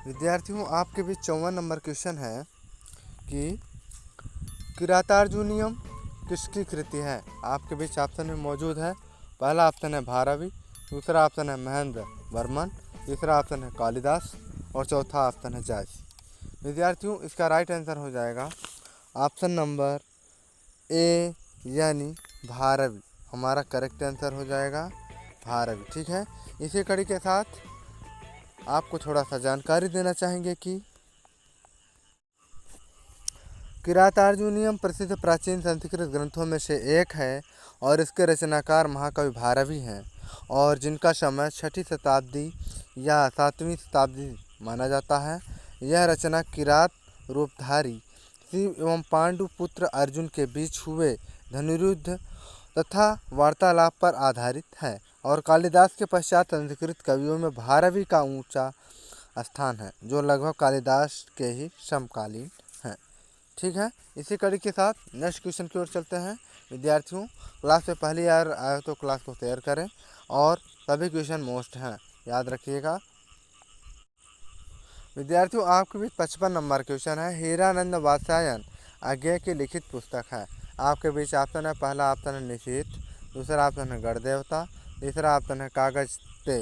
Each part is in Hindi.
विद्यार्थियों, आपके बीच 54 नंबर क्वेश्चन है कि किरातार्जुनीयम किसकी कृति है। आपके बीच ऑप्शन में मौजूद है। पहला ऑप्शन है भारवी, दूसरा ऑप्शन है महेंद्र वर्मन, तीसरा ऑप्शन है कालिदास और चौथा ऑप्शन है जायस। विद्यार्थियों, इसका राइट आंसर हो जाएगा ऑप्शन नंबर ए यानी भारवी। हमारा करेक्ट आंसर हो जाएगा भारवी। ठीक है, इसी कड़ी के साथ आपको थोड़ा सा जानकारी देना चाहेंगे कि किरातार्जुनीयम प्रसिद्ध प्राचीन संस्कृत ग्रंथों में से एक है और इसके रचनाकार महाकवि भारवी हैं और जिनका समय 6वीं शताब्दी या 7वीं शताब्दी माना जाता है। यह रचना किरात रूपधारी शिव एवं पांडु पुत्र अर्जुन के बीच हुए धनुर्युद्ध तथा वार्तालाप पर आधारित है और कालिदास के पश्चात संस्कृत कवियों में भारवी का ऊंचा स्थान है, जो लगभग कालिदास के ही समकालीन हैं। ठीक है, इसी कड़ी के साथ नेक्स्ट क्वेश्चन की ओर चलते हैं। विद्यार्थियों, क्लास में पहली बार आए तो क्लास को तैयार करें और सभी क्वेश्चन मोस्ट हैं, याद रखिएगा। विद्यार्थियों, आपके बीच 55 नंबर क्वेश्चन है। हीरानंद वात्स्यायन आज्ञा की लिखित पुस्तक है। आपके बीच ऑप्शन है। पहला ऑप्शन है निशीथ, दूसरा ऑप्शन है गणदेवता, तीसरा ऑप्शन है कागज पे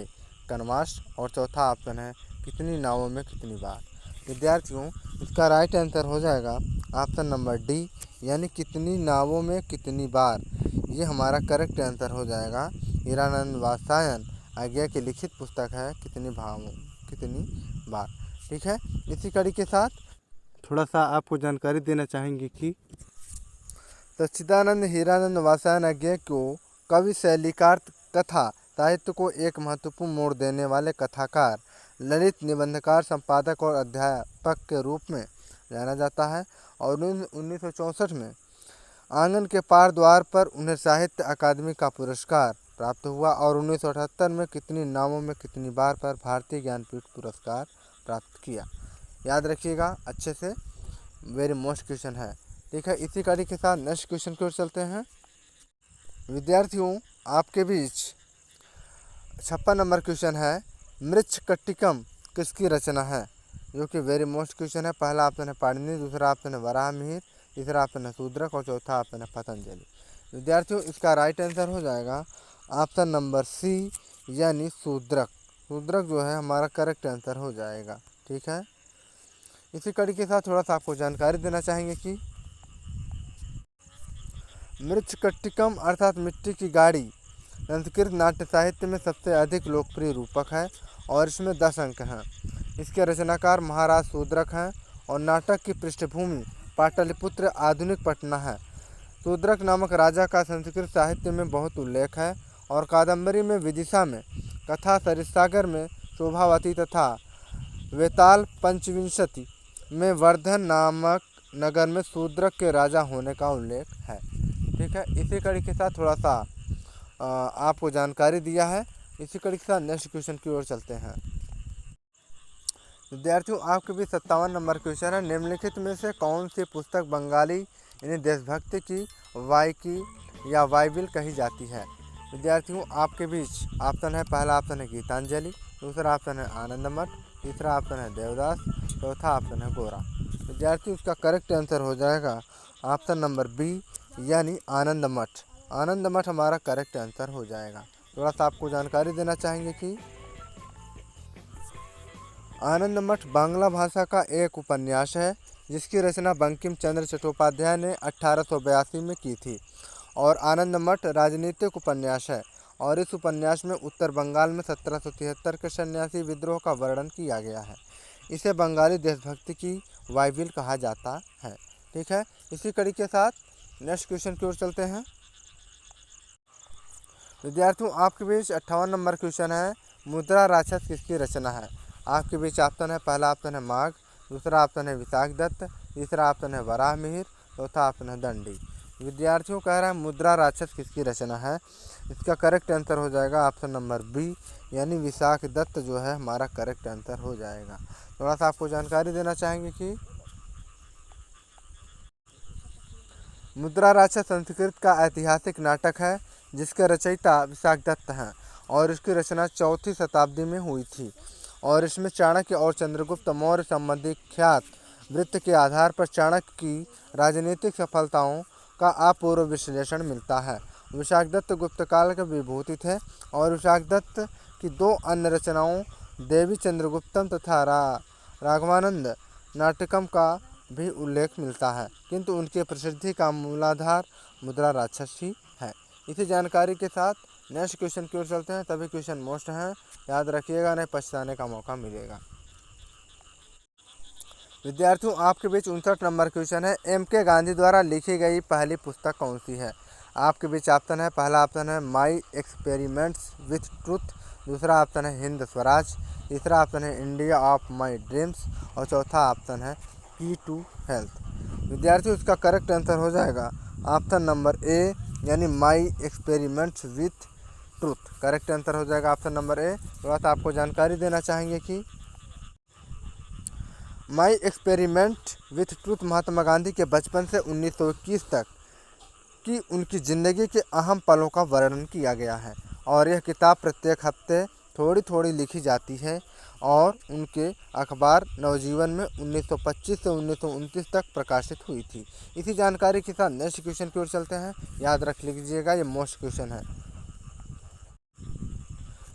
कनवास और चौथा ऑप्शन है कितनी नावों में कितनी बार। विद्यार्थियों, इसका राइट आंसर हो जाएगा ऑप्शन नंबर डी यानी कितनी नावों में कितनी बार। ये हमारा करेक्ट आंसर हो जाएगा। हीरानंद वात्स्यायन आज्ञा की लिखित पुस्तक है कितनी बार। ठीक है, इसी कड़ी के साथ थोड़ा सा आपको जानकारी देना चाहेंगे कि सच्चिदानंद हीरानंद वात्स्यायन आज्ञा को कवि, शैलीकार, कथा साहित्य को एक महत्वपूर्ण मोड़ देने वाले कथाकार, ललित निबंधकार, संपादक और अध्यापक के रूप में जाना जाता है और 1964 में आंगन के पार द्वार पर उन्हें साहित्य अकादमी का पुरस्कार प्राप्त हुआ और 1978 में कितनी नावों में कितनी बार पर भारतीय ज्ञानपीठ पुरस्कार प्राप्त किया। याद रखिएगा अच्छे से, वेरी मोस्ट क्वेश्चन है। ठीक है, इसी कड़ी के साथ नेक्स्ट क्वेश्चन की ओर चलते हैं। विद्यार्थियों, आपके बीच 56 नंबर क्वेश्चन है। मृच्छकटिकम किसकी रचना है, जो कि वेरी मोस्ट क्वेश्चन है। पहला ऑप्शन है पाणिनि, दूसरा ऑप्शन है वराहमिहिर, तीसरा ऑप्शन है शूद्रक और चौथा ऑप्शन है पतंजलि। विद्यार्थियों, इसका राइट आंसर हो जाएगा ऑप्शन नंबर सी यानी शूद्रक। शूद्रक जो है हमारा करेक्ट आंसर हो जाएगा। ठीक है, इसी कड़ी के साथ थोड़ा सा आपको जानकारी देना चाहेंगे कि मृच्छकटिकम अर्थात मिट्टी की गाड़ी संस्कृत नाट्य साहित्य में सबसे अधिक लोकप्रिय रूपक है और इसमें 10 अंक हैं। इसके रचनाकार महाराज शूद्रक हैं और नाटक की पृष्ठभूमि पाटलिपुत्र आधुनिक पटना है। शूद्रक नामक राजा का संस्कृत साहित्य में बहुत उल्लेख है और कादम्बरी में, विदिशा में, कथा सरिस्सागर में, शोभावती तथा वेताल पंचविंशति में वर्धन नामक नगर में शूद्रक के राजा होने का उल्लेख है। ठीक है, इसी कड़ी के साथ थोड़ा सा आपको जानकारी दिया है। इसी कड़ी के साथ नेक्स्ट क्वेश्चन की ओर चलते हैं। विद्यार्थियों, आपके भी 57 नंबर क्वेश्चन है। निम्नलिखित में से कौन सी पुस्तक बंगाली यानी देशभक्ति की वायकी या बाइबिल कही जाती है। विद्यार्थियों, आपके बीच ऑप्शन है। पहला ऑप्शन है गीतांजलि, दूसरा ऑप्शन है आनंदमठ, तीसरा ऑप्शन है देवदास, चौथा ऑप्शन है गोरा। विद्यार्थियों, इसका करेक्ट आंसर हो जाएगा ऑप्शन नंबर बी यानी आनंदमठ। आनंदमठ हमारा करेक्ट आंसर हो जाएगा। थोड़ा सा आपको जानकारी देना चाहेंगे कि आनंदमठ बांग्ला भाषा का एक उपन्यास है जिसकी रचना बंकिम चंद्र चट्टोपाध्याय ने 1882 में की थी और आनंदमठ राजनीतिक उपन्यास है और इस उपन्यास में उत्तर बंगाल में 1773 के सन्यासी विद्रोह का वर्णन किया गया है। इसे बंगाली देशभक्ति की बाइबिल कहा जाता है। ठीक है, इसी कड़ी के साथ नेक्स्ट क्वेश्चन की ओर चलते हैं। विद्यार्थियों, आपके बीच 58 नंबर क्वेश्चन है। मुद्रा राक्षस किसकी रचना है। आपके बीच ऑप्शन है। पहला ऑप्शन है माघ, दूसरा ऑप्शन है विशाख दत्त, तीसरा ऑप्शन है वराहमिहिर, चौथा ऑप्शन है दंडी। विद्यार्थियों, कह रहा है मुद्रा राक्षस किसकी रचना है। इसका करेक्ट आंसर हो जाएगा ऑप्शन नंबर बी यानी विशाख दत्त जो है हमारा करेक्ट आंसर हो जाएगा। थोड़ा सा आपको जानकारी देना चाहेंगे कि मुद्रा राक्षस संस्कृत का ऐतिहासिक नाटक है जिसके रचयिता विशाख दत्त हैं और इसकी रचना 4वीं शताब्दी में हुई थी और इसमें चाणक्य और चंद्रगुप्त मौर्य संबंधी ख्यात वृत्त के आधार पर चाणक्य की राजनीतिक सफलताओं का अपूर्व विश्लेषण मिलता है। विशाखदत्त गुप्त काल के विभूति थे और विशाखदत्त की दो अन्य रचनाओं देवी चंद्रगुप्तम तथा राघवानंद नाटकम का भी उल्लेख मिलता है, किंतु उनकी प्रसिद्धि का मूलाधार मुद्रा राक्षस ही है। इसी जानकारी के साथ नेक्स्ट क्वेश्चन की ओर चलते हैं। तभी क्वेश्चन मोस्ट हैं, याद रखिएगा, नहीं पछताने का मौका मिलेगा। विद्यार्थियों, आपके बीच 59 नंबर क्वेश्चन है। M.K. गांधी द्वारा लिखी गई पहली पुस्तक कौन सी है? आपके बीच ऑप्शन है, पहला ऑप्शन है माई एक्सपेरिमेंट्स विथ ट्रूथ, दूसरा ऑप्शन है हिंद स्वराज, तीसरा ऑप्शन है इंडिया ऑफ माई ड्रीम्स और चौथा ऑप्शन है की टू हेल्थ। विद्यार्थियों, इसका करेक्ट आंसर हो जाएगा ऑप्शन नंबर ए, यानी my experiments with truth. Correct answer हो जाएगा ऑप्शन नंबर ए। थोड़ा सा आपको जानकारी देना चाहेंगे कि my experiment with truth Mahatma Gandhi के बचपन से 1921 तक की उनकी ज़िंदगी के अहम पलों का वर्णन किया गया है और यह किताब प्रत्येक हफ्ते थोड़ी थोड़ी लिखी जाती है और उनके अखबार नवजीवन में 1925 से 1929 तक प्रकाशित हुई थी। इसी जानकारी के साथ नेक्स्ट क्वेश्चन की ओर चलते हैं। याद रख लीजिएगा, ये मोस्ट क्वेश्चन है।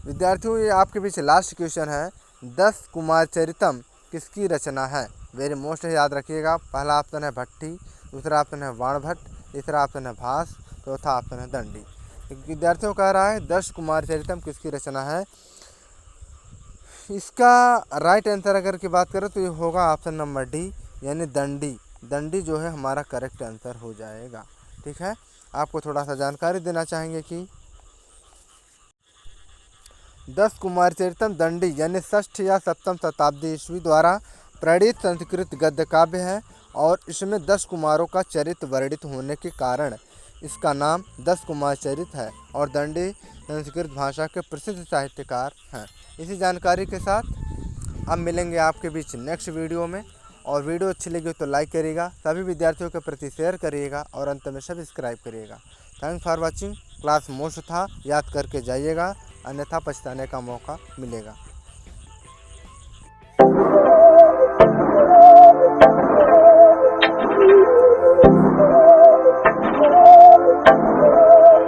विद्यार्थियों, ये आपके बीच लास्ट क्वेश्चन है। 10 कुमार चरितम किसकी रचना है? वेरी मोस्ट है, याद रखिएगा। पहला ऑप्शन है भट्टी, दूसरा ऑप्शन है बाणभट्ट, तीसरा ऑप्शन है भास, चौथा ऑप्शन है दंडी। विद्यार्थियों कह रहा है 10 कुमार चरितम किसकी रचना है? इसका राइट आंसर अगर की बात करें तो ये होगा ऑप्शन नंबर डी, यानी दंडी। दंडी जो है हमारा करेक्ट आंसर हो जाएगा। ठीक है, आपको थोड़ा सा जानकारी देना चाहेंगे कि 10 कुमार चरितम दंडी यानी 6ठ या 7वीं शताब्दी ईस्वी द्वारा प्रणीत संस्कृत गद्य काव्य है और इसमें 10 कुमारों का चरित्र वर्णित होने के कारण इसका नाम 10 कुमार चरित है और दंडी संस्कृत भाषा के प्रसिद्ध साहित्यकार हैं। इसी जानकारी के साथ अब मिलेंगे आपके बीच नेक्स्ट वीडियो में, और वीडियो अच्छी लगी तो लाइक करिएगा, सभी विद्यार्थियों के प्रति शेयर करिएगा और अंत में सब्सक्राइब करिएगा। Thanks for watching. Class most था, याद करके जाइएगा, अन्यथा पछताने का मौका मिलेगा।